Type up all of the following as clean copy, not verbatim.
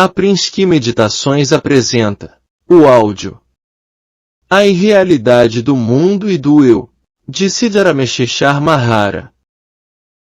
A Prinsky Meditações apresenta o áudio A Irrealidade do Mundo e do Eu, de Siddharameshwar Mahara.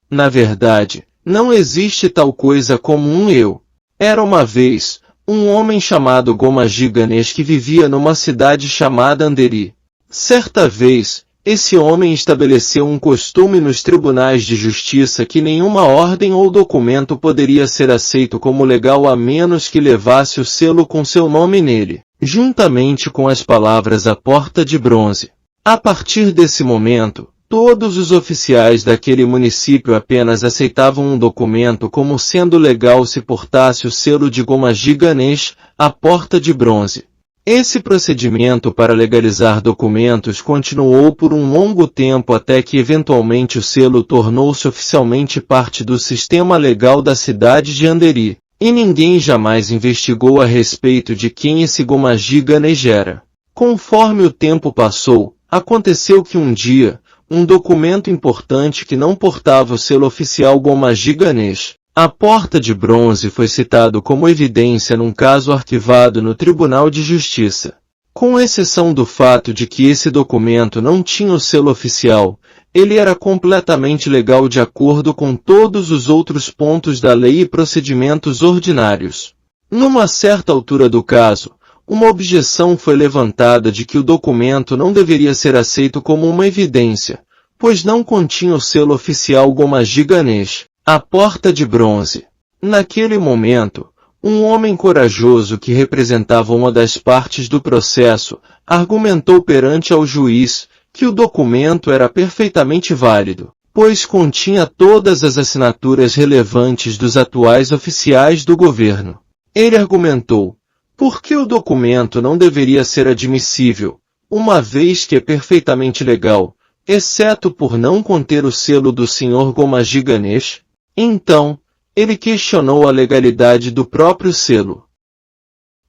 Na verdade, não existe tal coisa como um eu. Era uma vez, um homem chamado Gomaji Ganesh que vivia numa cidade chamada Andheri. Certa vez, esse homem estabeleceu um costume nos tribunais de justiça que nenhuma ordem ou documento poderia ser aceito como legal a menos que levasse o selo com seu nome nele, juntamente com as palavras "A Porta de Bronze". A partir desse momento, todos os oficiais daquele município apenas aceitavam um documento como sendo legal se portasse o selo de Gomaji Ganesh, a Porta de Bronze. Esse procedimento para legalizar documentos continuou por um longo tempo até que eventualmente o selo tornou-se oficialmente parte do sistema legal da cidade de Andheri, e ninguém jamais investigou a respeito de quem esse Gomaji Ganesh era. Conforme o tempo passou, aconteceu que um dia, um documento importante que não portava o selo oficial Gomaji Ganesh, a Porta de Bronze, foi citado como evidência num caso arquivado no Tribunal de Justiça. Com exceção do fato de que esse documento não tinha o selo oficial, ele era completamente legal de acordo com todos os outros pontos da lei e procedimentos ordinários. Numa certa altura do caso, uma objeção foi levantada de que o documento não deveria ser aceito como uma evidência, pois não continha o selo oficial Gomaji Ganesh, a Porta de Bronze. Naquele momento, um homem corajoso que representava uma das partes do processo, argumentou perante ao juiz que o documento era perfeitamente válido, pois continha todas as assinaturas relevantes dos atuais oficiais do governo. Ele argumentou: por que o documento não deveria ser admissível, uma vez que é perfeitamente legal, exceto por não conter o selo do Sr. Gomaji Ganesh? Então, ele questionou a legalidade do próprio selo.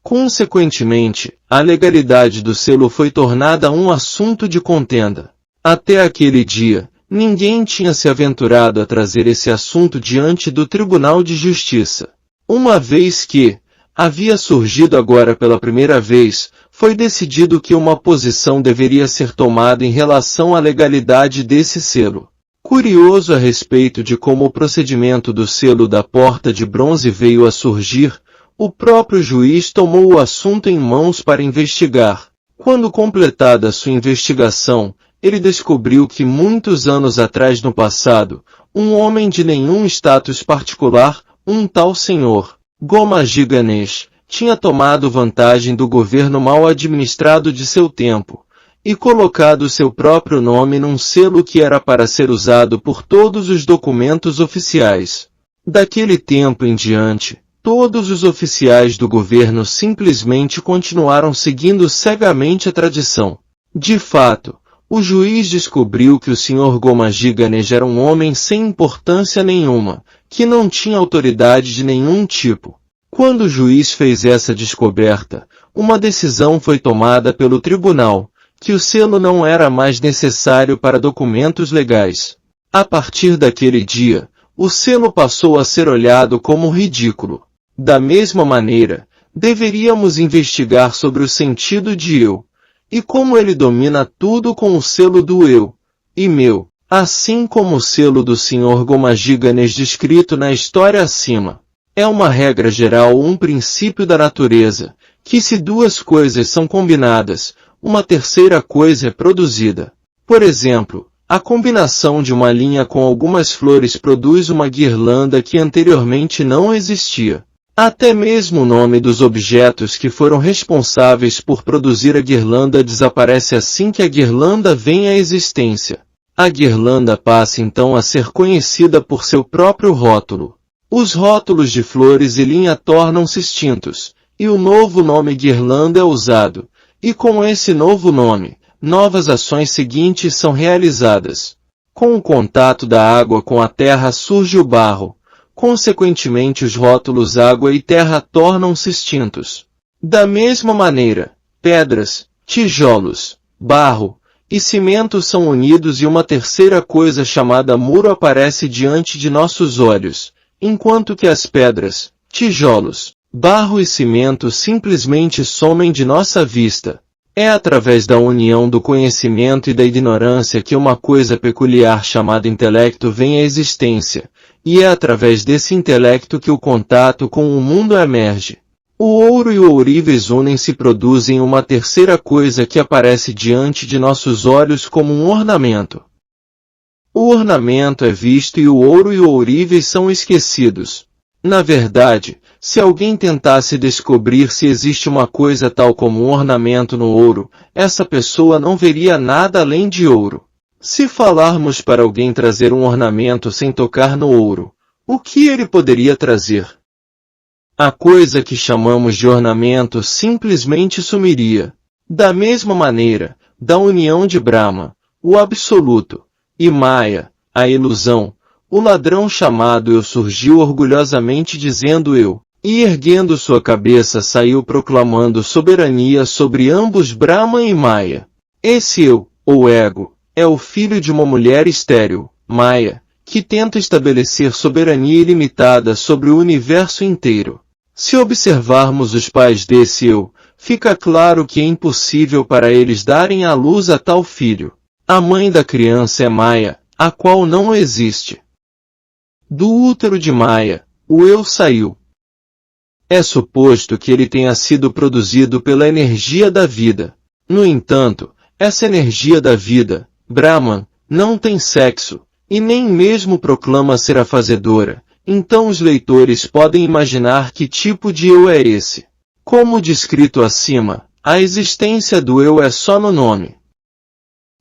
Consequentemente, a legalidade do selo foi tornada um assunto de contenda. Até aquele dia, ninguém tinha se aventurado a trazer esse assunto diante do Tribunal de Justiça. Uma vez que havia surgido agora pela primeira vez, foi decidido que uma posição deveria ser tomada em relação à legalidade desse selo. Curioso a respeito de como o procedimento do selo da Porta de Bronze veio a surgir, o próprio juiz tomou o assunto em mãos para investigar. Quando completada sua investigação, ele descobriu que muitos anos atrás no passado, um homem de nenhum status particular, um tal senhor Gomaji Ganesh, tinha tomado vantagem do governo mal administrado de seu tempo, e colocado seu próprio nome num selo que era para ser usado por todos os documentos oficiais. Daquele tempo em diante, todos os oficiais do governo simplesmente continuaram seguindo cegamente a tradição. De fato, o juiz descobriu que o Sr. Gomaji Ganesh era um homem sem importância nenhuma, que não tinha autoridade de nenhum tipo. Quando o juiz fez essa descoberta, uma decisão foi tomada pelo tribunal, que o selo não era mais necessário para documentos legais. A partir daquele dia, o selo passou a ser olhado como ridículo. Da mesma maneira, deveríamos investigar sobre o sentido de eu, e como ele domina tudo com o selo do eu, e meu, assim como o selo do Sr. Gomaji Ganesh descrito na história acima. É uma regra geral ou um princípio da natureza, que se duas coisas são combinadas, uma terceira coisa é produzida. Por exemplo, a combinação de uma linha com algumas flores produz uma guirlanda que anteriormente não existia. Até mesmo o nome dos objetos que foram responsáveis por produzir a guirlanda desaparece assim que a guirlanda vem à existência. A guirlanda passa então a ser conhecida por seu próprio rótulo. Os rótulos de flores e linha tornam-se extintos, e o novo nome guirlanda é usado, e com esse novo nome, novas ações seguintes são realizadas. Com o contato da água com a terra surge o barro, consequentemente os rótulos água e terra tornam-se extintos. Da mesma maneira, pedras, tijolos, barro e cimento são unidos e uma terceira coisa chamada muro aparece diante de nossos olhos, enquanto que as pedras, tijolos, Barro e cimento simplesmente somem de nossa vista. É através da união do conhecimento e da ignorância que uma coisa peculiar chamada intelecto vem à existência, e é através desse intelecto que o contato com o mundo emerge. O ouro e o ourives unem-se e produzem uma terceira coisa que aparece diante de nossos olhos como um ornamento. O ornamento é visto e o ouro e o ourives são esquecidos. Na verdade, se alguém tentasse descobrir se existe uma coisa tal como um ornamento no ouro, essa pessoa não veria nada além de ouro. Se falarmos para alguém trazer um ornamento sem tocar no ouro, o que ele poderia trazer? A coisa que chamamos de ornamento simplesmente sumiria. Da mesma maneira, da união de Brahma, o absoluto, e Maya, a ilusão, o ladrão chamado Eu surgiu orgulhosamente dizendo Eu, e erguendo sua cabeça saiu proclamando soberania sobre ambos Brahma e Maya. Esse Eu, ou ego, é o filho de uma mulher estéril, Maya, que tenta estabelecer soberania ilimitada sobre o universo inteiro. Se observarmos os pais desse Eu, fica claro que é impossível para eles darem à luz a tal filho. A mãe da criança é Maya, a qual não existe. Do útero de Maya, o Eu saiu. É suposto que ele tenha sido produzido pela energia da vida. No entanto, essa energia da vida, Brahman, não tem sexo, e nem mesmo proclama ser a fazedora. Então os leitores podem imaginar que tipo de Eu é esse. Como descrito acima, a existência do Eu é só no nome.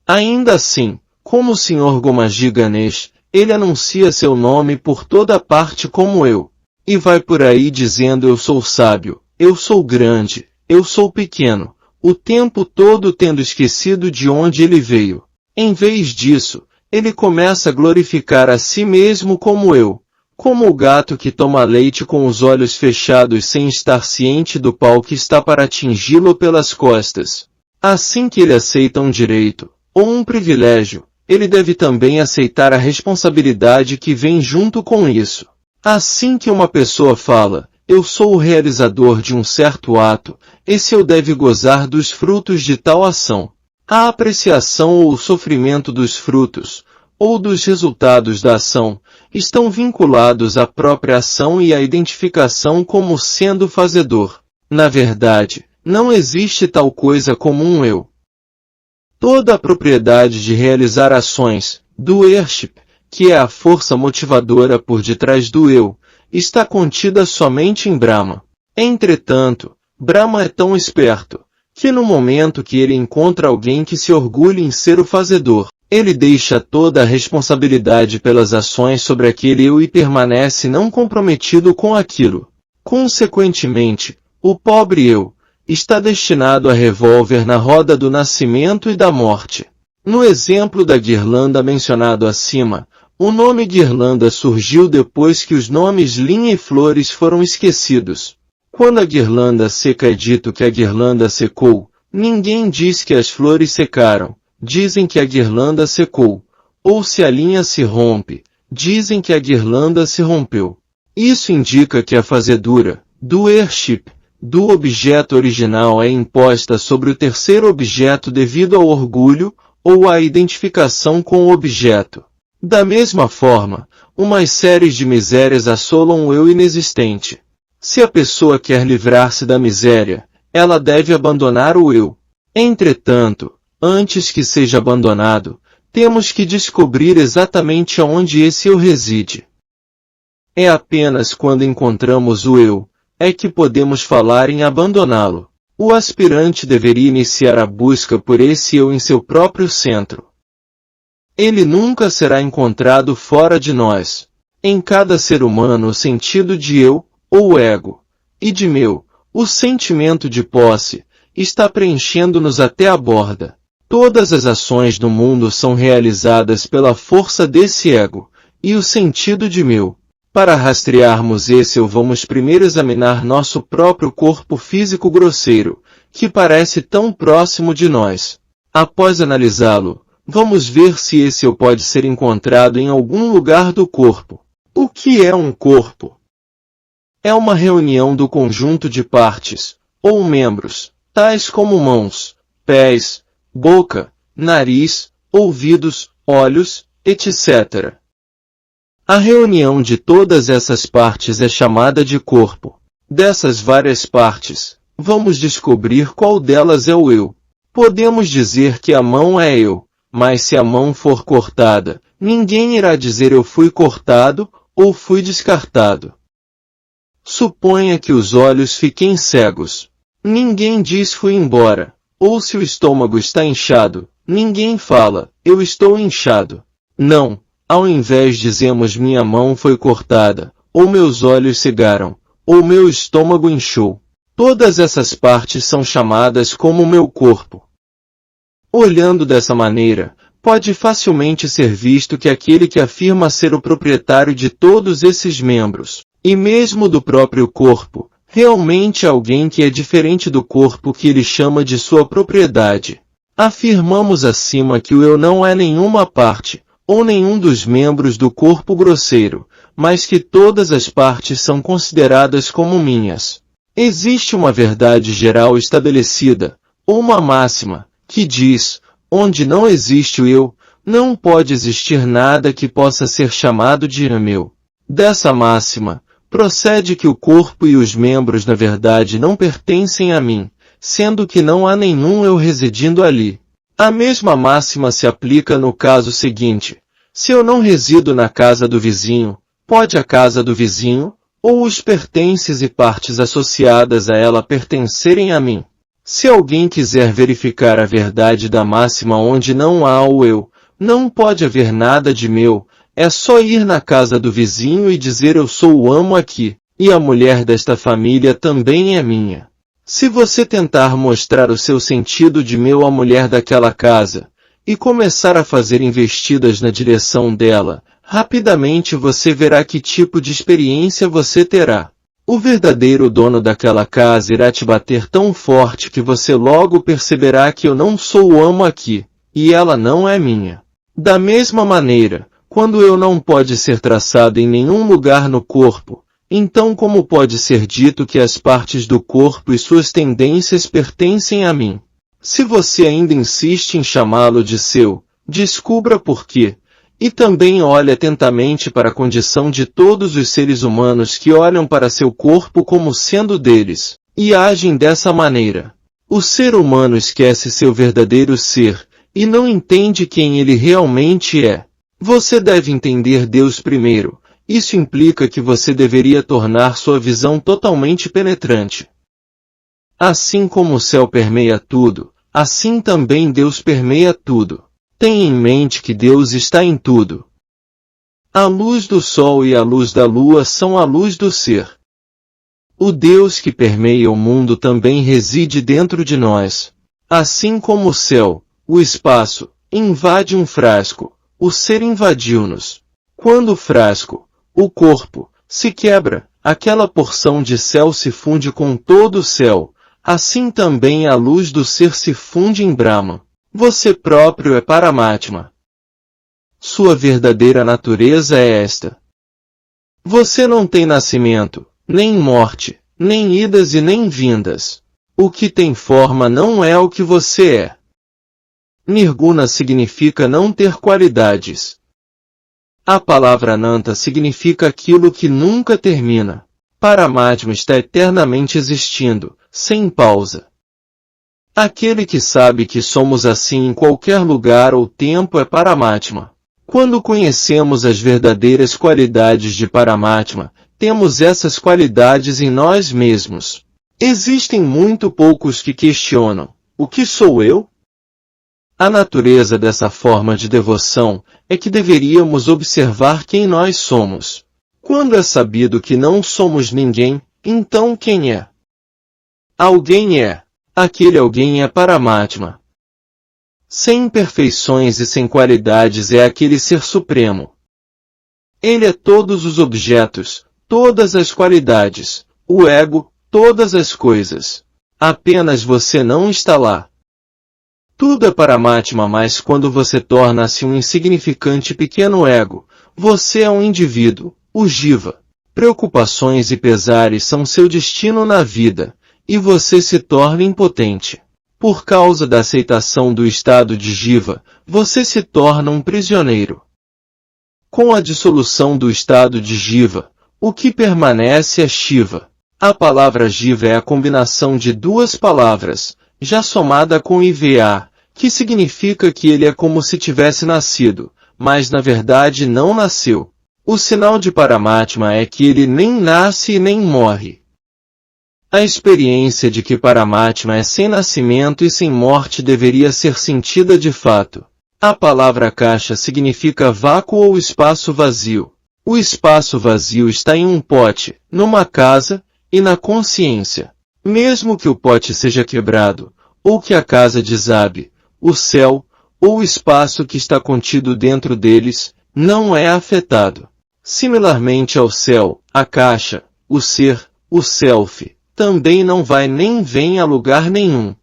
Ainda assim, como o Sr. Gomaji Ganesh, ele anuncia seu nome por toda parte como Eu. E vai por aí dizendo eu sou sábio, eu sou grande, eu sou pequeno, o tempo todo tendo esquecido de onde ele veio. Em vez disso, ele começa a glorificar a si mesmo como Eu. Como o gato que toma leite com os olhos fechados sem estar ciente do pau que está para atingi-lo pelas costas. Assim que ele aceita um direito, ou um privilégio, ele deve também aceitar a responsabilidade que vem junto com isso. Assim que uma pessoa fala, eu sou o realizador de um certo ato, esse eu deve gozar dos frutos de tal ação. A apreciação ou o sofrimento dos frutos, ou dos resultados da ação, estão vinculados à própria ação e à identificação como sendo fazedor. Na verdade, não existe tal coisa como um eu. Toda a propriedade de realizar ações, doership, que é a força motivadora por detrás do eu, está contida somente em Brahma. Entretanto, Brahma é tão esperto, que no momento que ele encontra alguém que se orgulhe em ser o fazedor, ele deixa toda a responsabilidade pelas ações sobre aquele eu e permanece não comprometido com aquilo. Consequentemente, o pobre eu está destinado a revólver na roda do nascimento e da morte. No exemplo da guirlanda mencionado acima, o nome guirlanda surgiu depois que os nomes linha e flores foram esquecidos. Quando a guirlanda seca é dito que a guirlanda secou, ninguém diz que as flores secaram, dizem que a guirlanda secou. Ou se a linha se rompe, dizem que a guirlanda se rompeu. Isso indica que a fazedura, doership, do objeto original é imposta sobre o terceiro objeto devido ao orgulho, ou à identificação com o objeto. Da mesma forma, umas séries de misérias assolam o eu inexistente. Se a pessoa quer livrar-se da miséria, ela deve abandonar o eu. Entretanto, antes que seja abandonado, temos que descobrir exatamente aonde esse eu reside. É apenas quando encontramos o eu, é que podemos falar em abandoná-lo. O aspirante deveria iniciar a busca por esse eu em seu próprio centro. Ele nunca será encontrado fora de nós. Em cada ser humano o sentido de eu, ou ego, e de meu, o sentimento de posse, está preenchendo-nos até a borda. Todas as ações do mundo são realizadas pela força desse ego, e o sentido de meu. Para rastrearmos esse eu vamos primeiro examinar nosso próprio corpo físico grosseiro, que parece tão próximo de nós. Após analisá-lo, vamos ver se esse eu pode ser encontrado em algum lugar do corpo. O que é um corpo? É uma reunião do conjunto de partes, ou membros, tais como mãos, pés, boca, nariz, ouvidos, olhos, etc. A reunião de todas essas partes é chamada de corpo. Dessas várias partes, vamos descobrir qual delas é o eu. Podemos dizer que a mão é eu, mas se a mão for cortada, ninguém irá dizer eu fui cortado ou fui descartado. Suponha que os olhos fiquem cegos. Ninguém diz fui embora. Ou se o estômago está inchado, ninguém fala, eu estou inchado. Não, ao invés dizemos minha mão foi cortada, ou meus olhos cegaram, ou meu estômago inchou. Todas essas partes são chamadas como meu corpo. Olhando dessa maneira, pode facilmente ser visto que aquele que afirma ser o proprietário de todos esses membros, e mesmo do próprio corpo, realmente é alguém que é diferente do corpo que ele chama de sua propriedade. Afirmamos acima que o eu não é nenhuma parte, ou nenhum dos membros do corpo grosseiro, mas que todas as partes são consideradas como minhas. Existe uma verdade geral estabelecida, ou uma máxima, que diz, onde não existe o eu, não pode existir nada que possa ser chamado de meu. Dessa máxima, procede que o corpo e os membros na verdade não pertencem a mim, sendo que não há nenhum eu residindo ali. A mesma máxima se aplica no caso seguinte: se eu não resido na casa do vizinho, pode a casa do vizinho, ou os pertences e partes associadas a ela pertencerem a mim. Se alguém quiser verificar a verdade da máxima onde não há o eu, não pode haver nada de meu, é só ir na casa do vizinho e dizer eu sou o amo aqui, e a mulher desta família também é minha. Se você tentar mostrar o seu sentido de meu à mulher daquela casa, e começar a fazer investidas na direção dela, rapidamente você verá que tipo de experiência você terá. O verdadeiro dono daquela casa irá te bater tão forte que você logo perceberá que eu não sou o amo aqui, e ela não é minha. Da mesma maneira, quando eu não pode ser traçado em nenhum lugar no corpo, então como pode ser dito que as partes do corpo e suas tendências pertencem a mim? Se você ainda insiste em chamá-lo de seu, descubra por quê. E também olhe atentamente para a condição de todos os seres humanos que olham para seu corpo como sendo deles, e agem dessa maneira. O ser humano esquece seu verdadeiro ser, e não entende quem ele realmente é. Você deve entender Deus primeiro. Isso implica que você deveria tornar sua visão totalmente penetrante. Assim como o céu permeia tudo, assim também Deus permeia tudo. Tenha em mente que Deus está em tudo. A luz do sol e a luz da lua são a luz do ser. O Deus que permeia o mundo também reside dentro de nós. Assim como o céu, o espaço, invade um frasco, o ser invadiu-nos. Quando o frasco, o corpo, se quebra, aquela porção de céu se funde com todo o céu, assim também a luz do ser se funde em Brahma. Você próprio é Paramatma. Sua verdadeira natureza é esta. Você não tem nascimento, nem morte, nem idas e nem vindas. O que tem forma não é o que você é. Nirguna significa não ter qualidades. A palavra Ananta significa aquilo que nunca termina. Paramatma está eternamente existindo, sem pausa. Aquele que sabe que somos assim em qualquer lugar ou tempo é Paramatma. Quando conhecemos as verdadeiras qualidades de Paramatma, temos essas qualidades em nós mesmos. Existem muito poucos que questionam: o que sou eu? A natureza dessa forma de devoção é que deveríamos observar quem nós somos. Quando é sabido que não somos ninguém, então quem é? Alguém é. Aquele alguém é Paramatma. Sem imperfeições e sem qualidades é aquele ser supremo. Ele é todos os objetos, todas as qualidades, o ego, todas as coisas. Apenas você não está lá. Tudo é Paramatma, mas quando você torna-se um insignificante pequeno ego, você é um indivíduo, o Jiva. preocupações e pesares são seu destino na vida, e você se torna impotente. Por causa da aceitação do estado de Jiva, você se torna um prisioneiro. Com a dissolução do estado de Jiva, o que permanece é Shiva. A palavra Jiva é a combinação de duas palavras, já somada com IVA, que significa que ele é como se tivesse nascido, mas na verdade não nasceu. O sinal de Paramatma é que ele nem nasce e nem morre. A experiência de que Paramatma é sem nascimento e sem morte deveria ser sentida de fato. A palavra caixa significa vácuo ou espaço vazio. O espaço vazio está em um pote, numa casa, e na consciência. Mesmo que o pote seja quebrado, ou que a casa desabe, o céu, ou o espaço que está contido dentro deles, não é afetado. Similarmente ao céu, a caixa, o ser, o self, também não vai nem vem a lugar nenhum.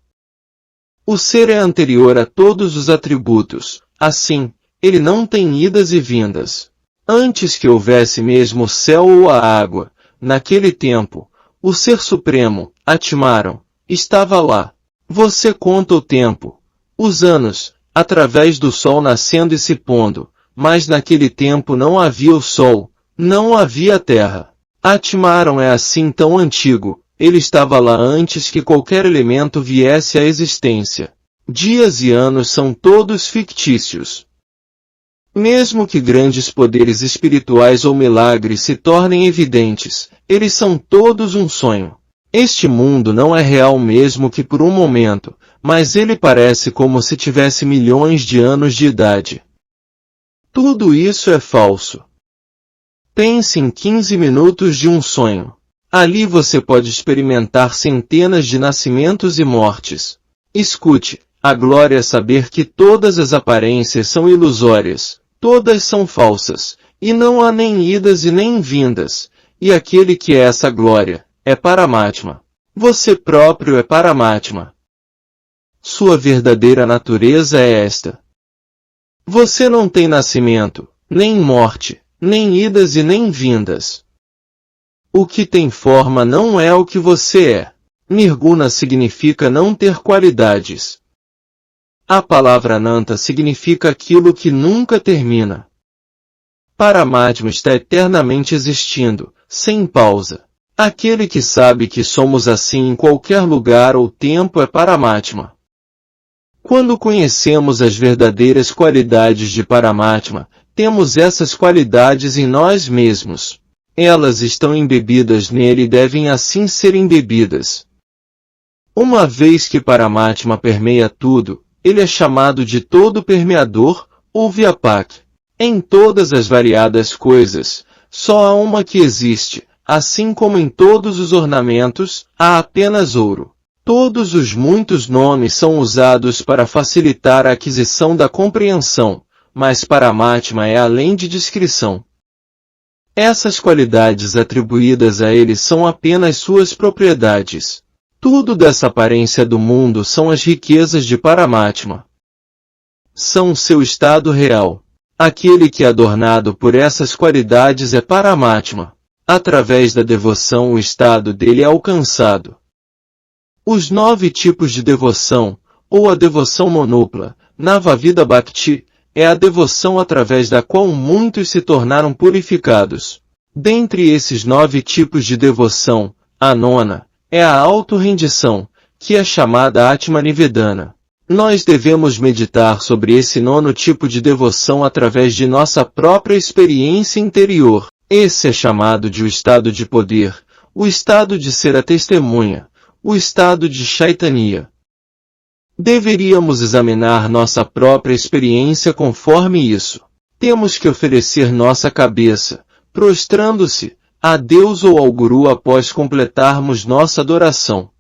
O ser é anterior a todos os atributos, assim, ele não tem idas e vindas. Antes que houvesse mesmo o céu ou a água, naquele tempo, o Ser Supremo, Atmaram, estava lá. Você conta o tempo, os anos, através do sol nascendo e se pondo, mas naquele tempo não havia o sol, não havia a terra. Atmaram é assim tão antigo, ele estava lá antes que qualquer elemento viesse à existência. Dias e anos são todos fictícios. Mesmo que grandes poderes espirituais ou milagres se tornem evidentes, eles são todos um sonho. Este mundo não é real mesmo que por um momento, mas ele parece como se tivesse milhões de anos de idade. Tudo isso é falso. Pense em 15 minutos de um sonho. Ali você pode experimentar centenas de nascimentos e mortes. Escute, a glória é saber que todas as aparências são ilusórias, todas são falsas, e não há nem idas e nem vindas, e aquele que é essa glória, é Paramatma. Você próprio é Paramatma. Sua verdadeira natureza é esta. Você não tem nascimento, nem morte, nem idas e nem vindas. O que tem forma não é o que você é. Nirguna significa não ter qualidades. A palavra Ananta significa aquilo que nunca termina. Paramatma está eternamente existindo, sem pausa. Aquele que sabe que somos assim em qualquer lugar ou tempo é Paramatma. Quando conhecemos as verdadeiras qualidades de Paramatma, temos essas qualidades em nós mesmos. Elas estão embebidas nele e devem assim ser embebidas. Uma vez que Paramatma permeia tudo, ele é chamado de todo permeador, ou Vyapak. Em todas as variadas coisas, só há uma que existe, assim como em todos os ornamentos, há apenas ouro. Todos os muitos nomes são usados para facilitar a aquisição da compreensão, mas Paramatma é além de descrição. Essas qualidades atribuídas a ele são apenas suas propriedades. Tudo dessa aparência do mundo são as riquezas de Paramatma. São seu estado real. Aquele que é adornado por essas qualidades é Paramatma. Através da devoção o estado dele é alcançado. Os 9 tipos de devoção, ou a devoção monopla, Navavida Bhakti, é a devoção através da qual muitos se tornaram purificados. Dentre esses 9 tipos de devoção, a nona é a auto-rendição, que é chamada Atmanivedana. Nós devemos meditar sobre esse 9º tipo de devoção através de nossa própria experiência interior. Esse é chamado de o estado de poder, o estado de ser a testemunha, o estado de Chaitanya. Deveríamos examinar nossa própria experiência conforme isso. Temos que oferecer nossa cabeça, prostrando-se, a Deus ou ao Guru após completarmos nossa adoração.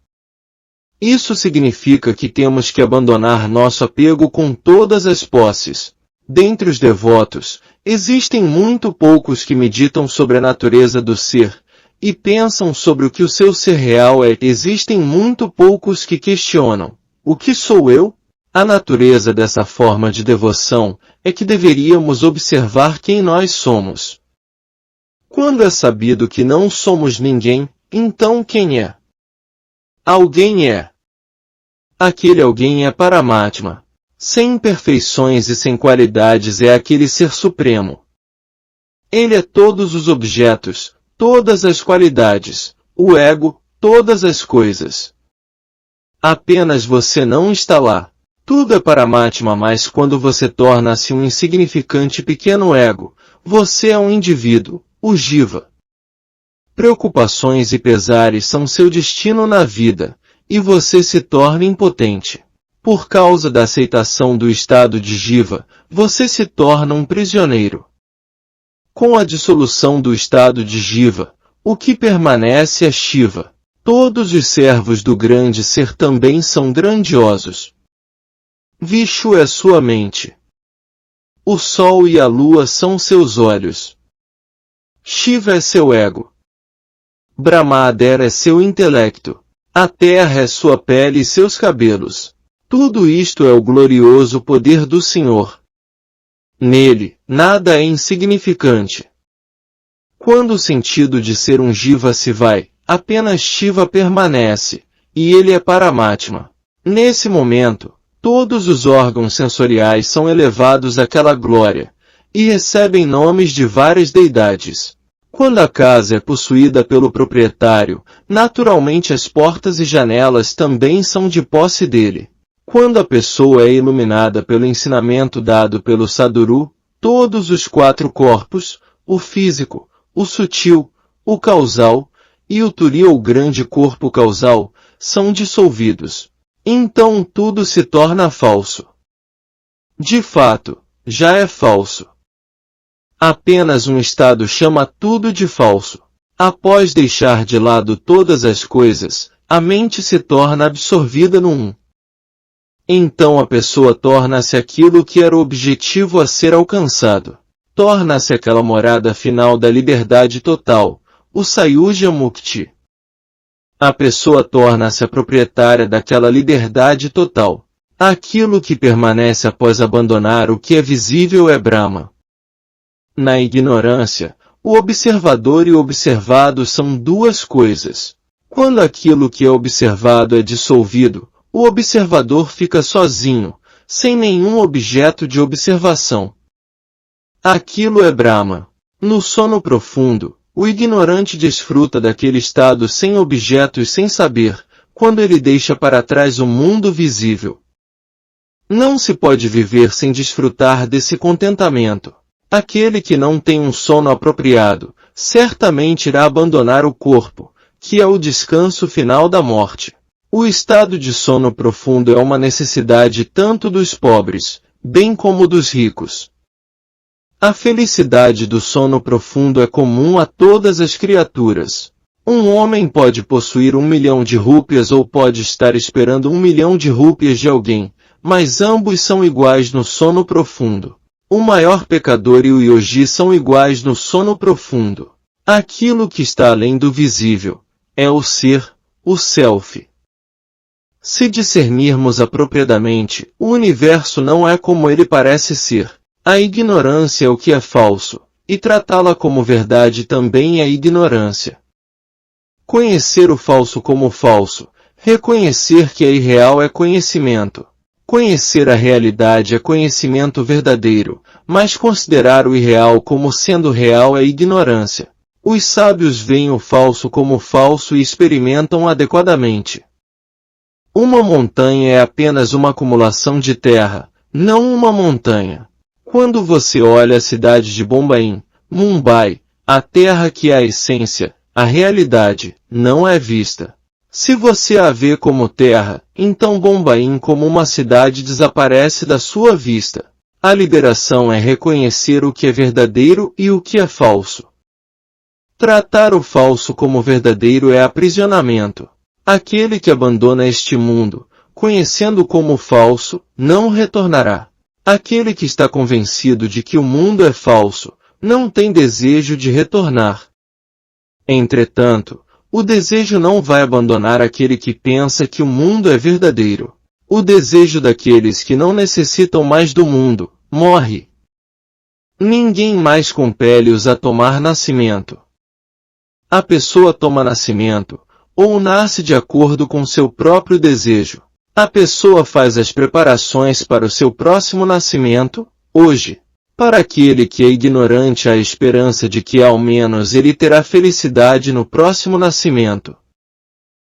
Isso significa que temos que abandonar nosso apego com todas as posses. Dentre os devotos, existem muito poucos que meditam sobre a natureza do ser, e pensam sobre o que o seu ser real é. Existem muito poucos que questionam: o que sou eu? A natureza dessa forma de devoção é que deveríamos observar quem nós somos. Quando é sabido que não somos ninguém, então quem é? Alguém é. Aquele alguém é Paramatma. Sem imperfeições e sem qualidades é aquele ser supremo. Ele é todos os objetos, todas as qualidades, o ego, todas as coisas. Apenas você não está lá. Tudo é Paramatma, mas quando você torna-se um insignificante pequeno ego, você é um indivíduo, o Jiva. Preocupações e pesares são seu destino na vida, e você se torna impotente. Por causa da aceitação do estado de Jiva, você se torna um prisioneiro. Com a dissolução do estado de Jiva, o que permanece é Shiva. Todos os servos do grande ser também são grandiosos. Vishnu é sua mente. O sol e a lua são seus olhos. Shiva é seu ego. Brahmadera é seu intelecto. A terra é sua pele e seus cabelos. Tudo isto é o glorioso poder do Senhor. Nele, nada é insignificante. Quando o sentido de ser um Jiva se vai, apenas Shiva permanece, e ele é Paramatma. Nesse momento, todos os órgãos sensoriais são elevados àquela glória, e recebem nomes de várias deidades. Quando a casa é possuída pelo proprietário, naturalmente as portas e janelas também são de posse dele. Quando a pessoa é iluminada pelo ensinamento dado pelo Sadhguru, todos os quatro corpos, o físico, o sutil, o causal, e o turiya ou grande corpo causal, são dissolvidos. Então tudo se torna falso. De fato, já é falso. Apenas um estado chama tudo de falso. Após deixar de lado todas as coisas, a mente se torna absorvida no um. Então a pessoa torna-se aquilo que era o objetivo a ser alcançado. Torna-se aquela morada final da liberdade total, o Sayuja Mukti. A pessoa torna-se a proprietária daquela liberdade total. Aquilo que permanece após abandonar o que é visível é Brahma. Na ignorância, o observador e o observado são duas coisas. Quando aquilo que é observado é dissolvido, o observador fica sozinho, sem nenhum objeto de observação. Aquilo é Brahma. No sono profundo, o ignorante desfruta daquele estado sem objetos sem saber, quando ele deixa para trás o mundo visível. Não se pode viver sem desfrutar desse contentamento. Aquele que não tem um sono apropriado, certamente irá abandonar o corpo, que é o descanso final da morte. O estado de sono profundo é uma necessidade tanto dos pobres, bem como dos ricos. A felicidade do sono profundo é comum a todas as criaturas. Um homem pode possuir 1 milhão de rúpias ou pode estar esperando 1 milhão de rúpias de alguém, mas ambos são iguais no sono profundo. O maior pecador e o yogi são iguais no sono profundo. Aquilo que está além do visível é o ser, o self. Se discernirmos apropriadamente, o universo não é como ele parece ser. A ignorância é o que é falso, e tratá-la como verdade também é ignorância. Conhecer o falso como falso, reconhecer que é irreal é conhecimento. Conhecer a realidade é conhecimento verdadeiro, mas considerar o irreal como sendo real é ignorância. Os sábios veem o falso como falso e experimentam adequadamente. Uma montanha é apenas uma acumulação de terra, não uma montanha. Quando você olha a cidade de Bombaim, Mumbai, a terra que é a essência, a realidade, não é vista. Se você a vê como terra, então Bombaim como uma cidade desaparece da sua vista. A liberação é reconhecer o que é verdadeiro e o que é falso. Tratar o falso como verdadeiro é aprisionamento. Aquele que abandona este mundo, conhecendo como falso, não retornará. Aquele que está convencido de que o mundo é falso, não tem desejo de retornar. Entretanto, o desejo não vai abandonar aquele que pensa que o mundo é verdadeiro. O desejo daqueles que não necessitam mais do mundo, morre. Ninguém mais compele-os a tomar nascimento. A pessoa toma nascimento, ou nasce de acordo com seu próprio desejo. A pessoa faz as preparações para o seu próximo nascimento, hoje. Para aquele que é ignorante, há a esperança de que ao menos ele terá felicidade no próximo nascimento.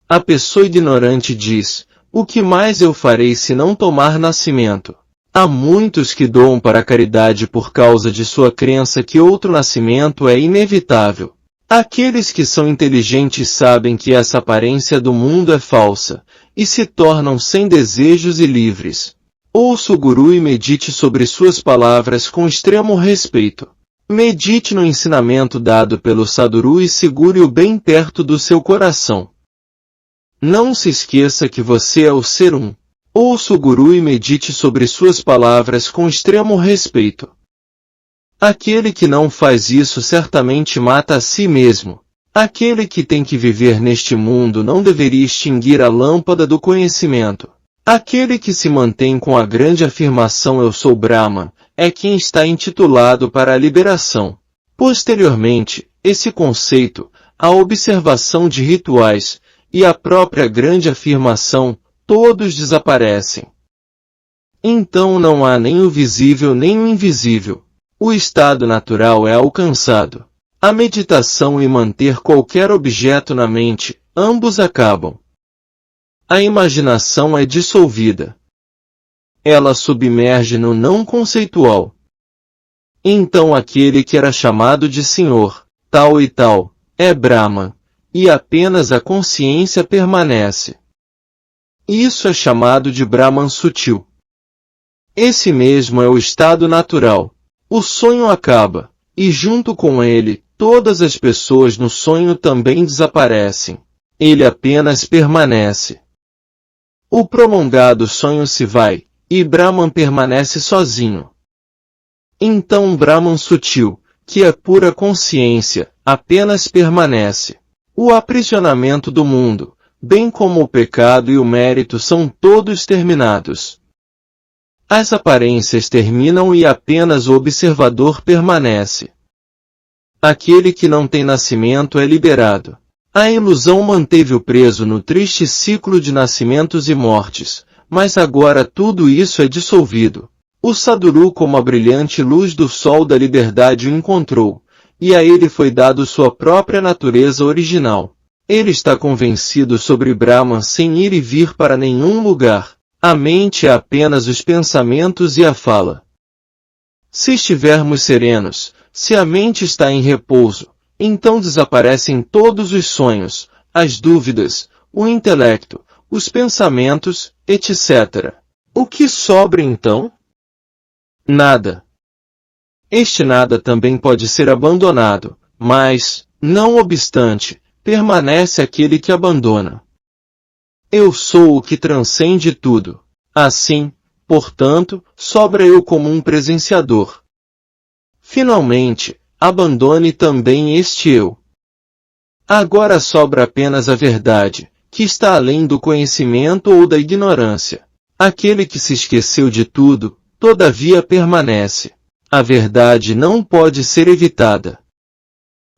A pessoa ignorante diz: o que mais eu farei se não tomar nascimento? Há muitos que doam para a caridade por causa de sua crença que outro nascimento é inevitável. Aqueles que são inteligentes sabem que essa aparência do mundo é falsa, e se tornam sem desejos e livres. Ouça o Guru e medite sobre suas palavras com extremo respeito. Medite no ensinamento dado pelo Sadhguru e segure-o bem perto do seu coração. Não se esqueça que você é o Ser Um. Ouça o Guru e medite sobre suas palavras com extremo respeito. Aquele que não faz isso certamente mata a si mesmo. Aquele que tem que viver neste mundo não deveria extinguir a lâmpada do conhecimento. Aquele que se mantém com a grande afirmação "Eu sou Brahma", é quem está intitulado para a liberação. Posteriormente, esse conceito, a observação de rituais, e a própria grande afirmação, todos desaparecem. Então não há nem o visível nem o invisível. O estado natural é alcançado. A meditação e manter qualquer objeto na mente, ambos acabam. A imaginação é dissolvida. Ela submerge no não conceitual. Então aquele que era chamado de Senhor, tal e tal, é Brahma, e apenas a consciência permanece. Isso é chamado de Brahman sutil. Esse mesmo é o estado natural. O sonho acaba, e junto com ele, todas as pessoas no sonho também desaparecem. Ele apenas permanece. O prolongado sonho se vai, e Brahman permanece sozinho. Então Brahman sutil, que é pura consciência, apenas permanece. O aprisionamento do mundo, bem como o pecado e o mérito são todos terminados. As aparências terminam e apenas o observador permanece. Aquele que não tem nascimento é liberado. A ilusão manteve-o preso no triste ciclo de nascimentos e mortes, mas agora tudo isso é dissolvido. O Sadhguru, como a brilhante luz do sol da liberdade, o encontrou, e a ele foi dado sua própria natureza original. Ele está convencido sobre Brahman sem ir e vir para nenhum lugar. A mente é apenas os pensamentos e a fala. Se estivermos serenos, se a mente está em repouso, então desaparecem todos os sonhos, as dúvidas, o intelecto, os pensamentos, etc. O que sobra então? Nada. Este nada também pode ser abandonado, mas, não obstante, permanece aquele que abandona. Eu sou o que transcende tudo. Assim, portanto, sobra eu como um presenciador. Finalmente, abandone também este eu. Agora sobra apenas a verdade, que está além do conhecimento ou da ignorância. Aquele que se esqueceu de tudo, todavia permanece. A verdade não pode ser evitada.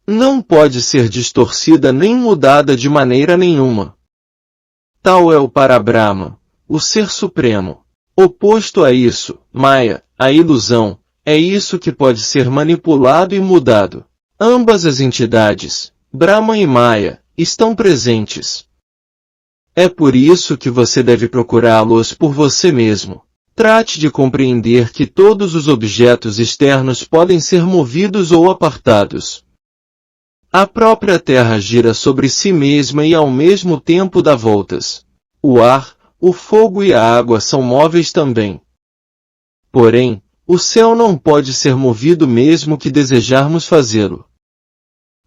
Não pode ser distorcida nem mudada de maneira nenhuma. Tal é o Parabrahma, o Ser Supremo. Oposto a isso, Maya, a ilusão, é isso que pode ser manipulado e mudado. Ambas as entidades, Brahma e Maya, estão presentes. É por isso que você deve procurá-los por você mesmo. Trate de compreender que todos os objetos externos podem ser movidos ou apartados. A própria Terra gira sobre si mesma e ao mesmo tempo dá voltas. O ar, o fogo e a água são móveis também. Porém, o céu não pode ser movido mesmo que desejarmos fazê-lo.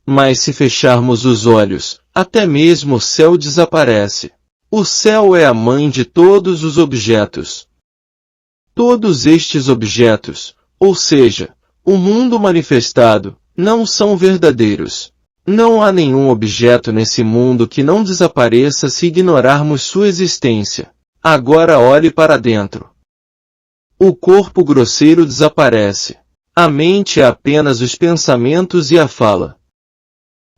Mas se fecharmos os olhos, até mesmo o céu desaparece. O céu é a mãe de todos os objetos. Todos estes objetos, ou seja, o mundo manifestado, não são verdadeiros. Não há nenhum objeto nesse mundo que não desapareça se ignorarmos sua existência. Agora olhe para dentro. O corpo grosseiro desaparece. A mente é apenas os pensamentos e a fala.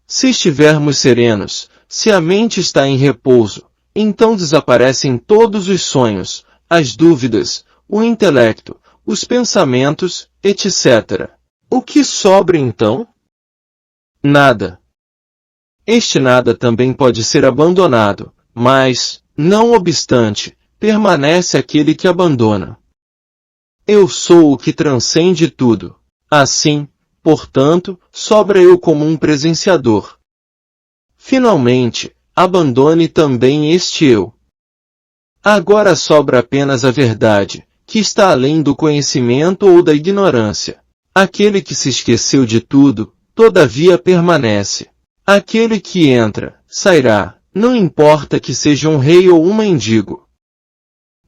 Se estivermos serenos, se a mente está em repouso, então desaparecem todos os sonhos, as dúvidas, o intelecto, os pensamentos, etc. O que sobra então? Nada. Este nada também pode ser abandonado, mas, não obstante, permanece aquele que abandona. Eu sou o que transcende tudo. Assim, portanto, sobra eu como um presenciador. Finalmente, abandone também este eu. Agora sobra apenas a verdade, que está além do conhecimento ou da ignorância. Aquele que se esqueceu de tudo, todavia permanece. Aquele que entra, sairá, não importa que seja um rei ou um mendigo.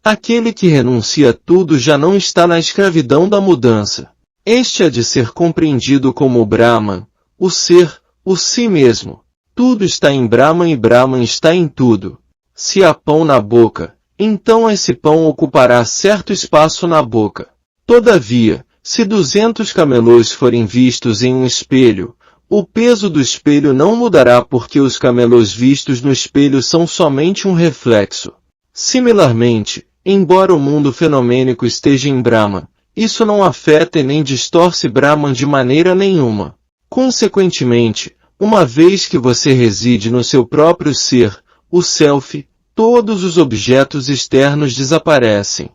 Aquele que renuncia a tudo já não está na escravidão da mudança. Este há de ser compreendido como o Brahman, o ser, o si mesmo. Tudo está em Brahman e Brahman está em tudo. Se há pão na boca, então esse pão ocupará certo espaço na boca. Todavia, se 200 camelôs forem vistos em um espelho, o peso do espelho não mudará porque os camelôs vistos no espelho são somente um reflexo. Similarmente, embora o mundo fenomênico esteja em Brahman, isso não afeta e nem distorce Brahman de maneira nenhuma. Consequentemente, uma vez que você reside no seu próprio ser, o Self, todos os objetos externos desaparecem.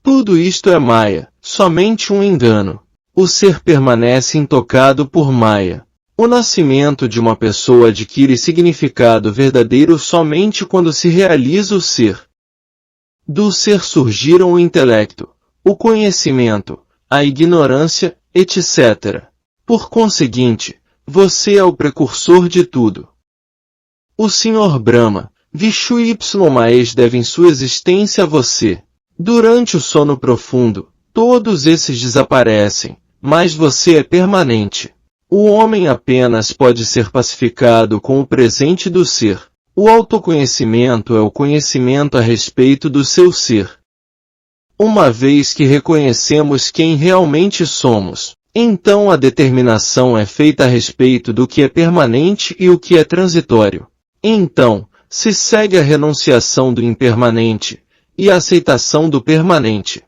Tudo isto é Maya, somente um engano. O ser permanece intocado por Maya. O nascimento de uma pessoa adquire significado verdadeiro somente quando se realiza o ser. Do ser surgiram o intelecto, o conhecimento, a ignorância, etc. Por conseguinte, você é o precursor de tudo. O Senhor Brahma, Vishu e Mahesh devem sua existência a você. Durante o sono profundo, todos esses desaparecem, mas você é permanente. O homem apenas pode ser pacificado com o presente do ser. O autoconhecimento é o conhecimento a respeito do seu ser. Uma vez que reconhecemos quem realmente somos, então a determinação é feita a respeito do que é permanente e o que é transitório. Então, se segue a renunciação do impermanente e a aceitação do permanente.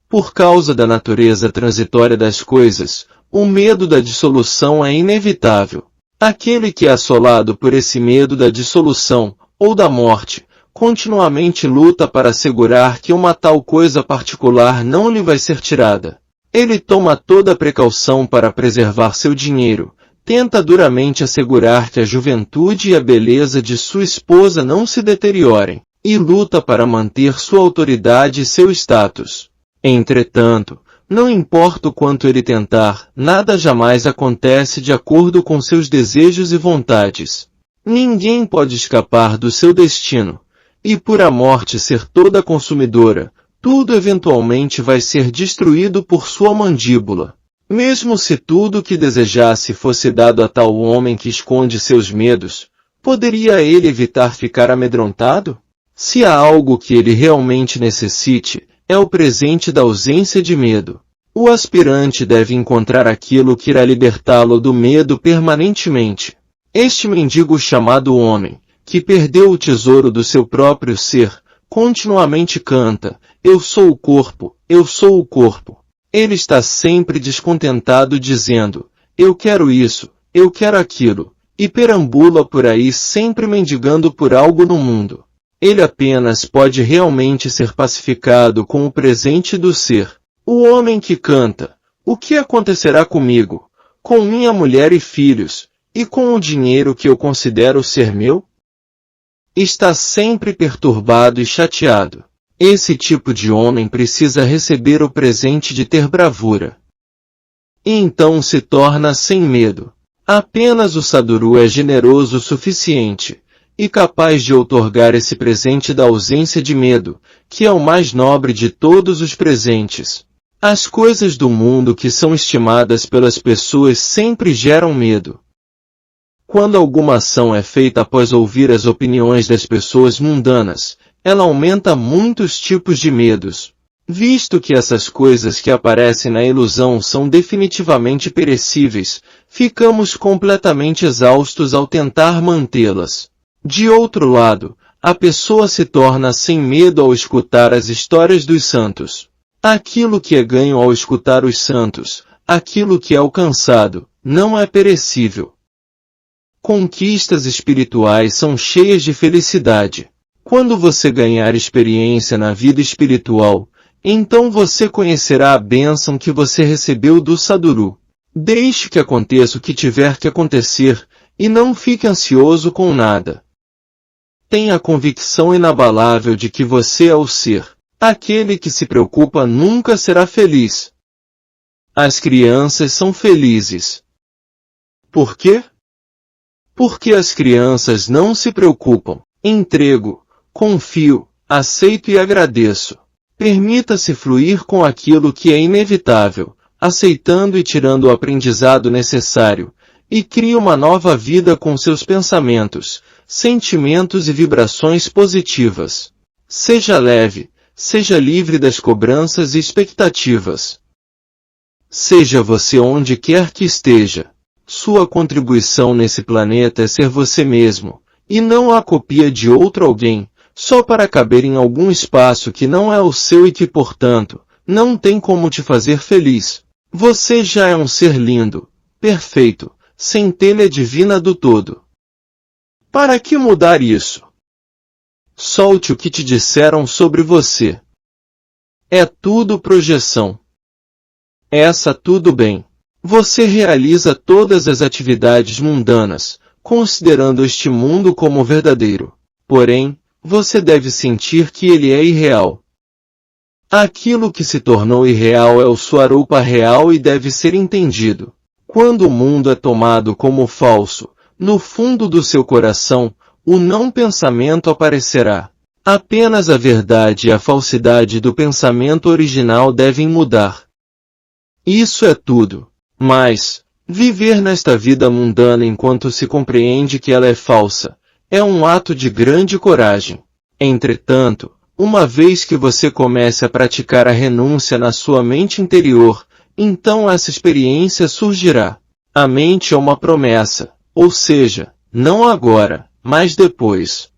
Por causa da natureza transitória das coisas, o medo da dissolução é inevitável. Aquele que é assolado por esse medo da dissolução, ou da morte, continuamente luta para assegurar que uma tal coisa particular não lhe vai ser tirada. Ele toma toda a precaução para preservar seu dinheiro, tenta duramente assegurar que a juventude e a beleza de sua esposa não se deteriorem, e luta para manter sua autoridade e seu status. Entretanto, não importa o quanto ele tentar, nada jamais acontece de acordo com seus desejos e vontades. Ninguém pode escapar do seu destino, e por a morte ser toda consumidora, tudo eventualmente vai ser destruído por sua mandíbula. Mesmo se tudo o que desejasse fosse dado a tal homem que esconde seus medos, poderia ele evitar ficar amedrontado? Se há algo que ele realmente necessite, é o presente da ausência de medo. O aspirante deve encontrar aquilo que irá libertá-lo do medo permanentemente. Este mendigo chamado homem, que perdeu o tesouro do seu próprio ser, continuamente canta, eu sou o corpo, eu sou o corpo. Ele está sempre descontentado dizendo, eu quero isso, eu quero aquilo, e perambula por aí sempre mendigando por algo no mundo. Ele apenas pode realmente ser pacificado com o presente do ser. O homem que canta, o que acontecerá comigo, com minha mulher e filhos, e com o dinheiro que eu considero ser meu? Está sempre perturbado e chateado. Esse tipo de homem precisa receber o presente de ter bravura. E então se torna sem medo. Apenas o Sadhguru é generoso o suficiente, e capaz de outorgar esse presente da ausência de medo, que é o mais nobre de todos os presentes. As coisas do mundo que são estimadas pelas pessoas sempre geram medo. Quando alguma ação é feita após ouvir as opiniões das pessoas mundanas, ela aumenta muitos tipos de medos. Visto que essas coisas que aparecem na ilusão são definitivamente perecíveis, ficamos completamente exaustos ao tentar mantê-las. De outro lado, a pessoa se torna sem medo ao escutar as histórias dos santos. Aquilo que é ganho ao escutar os santos, aquilo que é alcançado, não é perecível. Conquistas espirituais são cheias de felicidade. Quando você ganhar experiência na vida espiritual, então você conhecerá a bênção que você recebeu do Sadhguru. Deixe que aconteça o que tiver que acontecer, e não fique ansioso com nada. Tenha a convicção inabalável de que você é o ser. Aquele que se preocupa nunca será feliz. As crianças são felizes. Por quê? Porque as crianças não se preocupam. Entrego, confio, aceito e agradeço. Permita-se fluir com aquilo que é inevitável, aceitando e tirando o aprendizado necessário, e crie uma nova vida com seus pensamentos, sentimentos e vibrações positivas. Seja leve, seja livre das cobranças e expectativas. Seja você onde quer que esteja. Sua contribuição nesse planeta é ser você mesmo, e não a cópia de outro alguém, só para caber em algum espaço que não é o seu e que, portanto, não tem como te fazer feliz. Você já é um ser lindo, perfeito, centelha divina do todo. Para que mudar isso? Solte o que te disseram sobre você. É tudo projeção. Essa tudo bem. Você realiza todas as atividades mundanas, considerando este mundo como verdadeiro. Porém, você deve sentir que ele é irreal. Aquilo que se tornou irreal é o Swarupa real e deve ser entendido. Quando o mundo é tomado como falso, no fundo do seu coração, o não pensamento aparecerá. Apenas a verdade e a falsidade do pensamento original devem mudar. Isso é tudo. Mas, viver nesta vida mundana enquanto se compreende que ela é falsa, é um ato de grande coragem. Entretanto, uma vez que você comece a praticar a renúncia na sua mente interior, então essa experiência surgirá. A mente é uma promessa, ou seja, não agora, mas depois.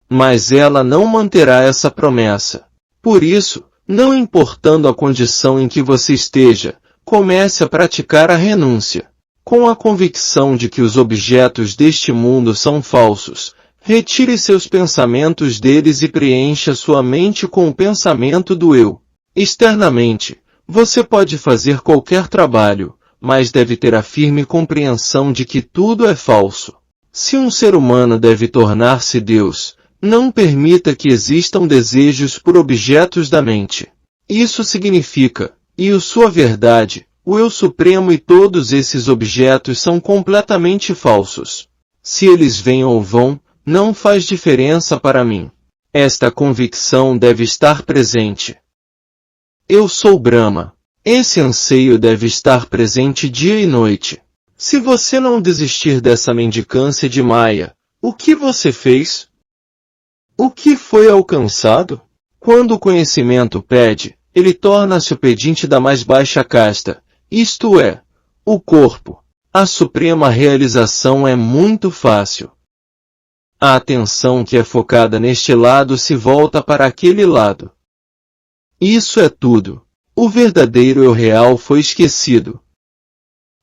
Mas ela não manterá essa promessa. Por isso, não importando a condição em que você esteja, comece a praticar a renúncia. Com a convicção de que os objetos deste mundo são falsos, retire seus pensamentos deles e preencha sua mente com o pensamento do eu. Externamente, você pode fazer qualquer trabalho, mas deve ter a firme compreensão de que tudo é falso. Se um ser humano deve tornar-se Deus, não permita que existam desejos por objetos da mente. Isso significa, e sua verdade, o Eu Supremo e todos esses objetos são completamente falsos. Se eles vêm ou vão, não faz diferença para mim. Esta convicção deve estar presente. Eu sou Brahma. Esse anseio deve estar presente dia e noite. Se você não desistir dessa mendicância de Maya, o que você fez? O que foi alcançado? Quando o conhecimento pede, ele torna-se o pedinte da mais baixa casta, isto é, o corpo. A suprema realização é muito fácil. A atenção que é focada neste lado se volta para aquele lado. Isso é tudo. O verdadeiro eu real foi esquecido.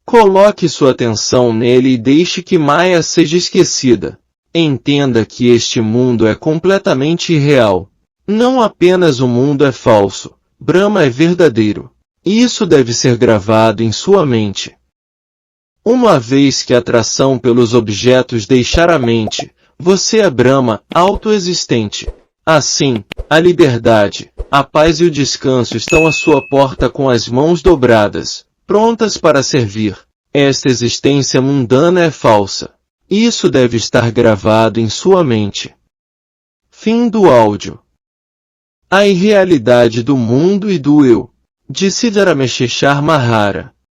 Coloque sua atenção nele e deixe que Maya seja esquecida. Entenda que este mundo é completamente irreal. Não apenas o mundo é falso, Brahma é verdadeiro. Isso deve ser gravado em sua mente. Uma vez que a atração pelos objetos deixar a mente, você é Brahma, autoexistente. Assim, a liberdade, a paz e o descanso estão à sua porta com as mãos dobradas, prontas para servir. Esta existência mundana é falsa. Isso deve estar gravado em sua mente. Fim do áudio. A irrealidade do mundo e do eu. De Siddharameshwar Mahara.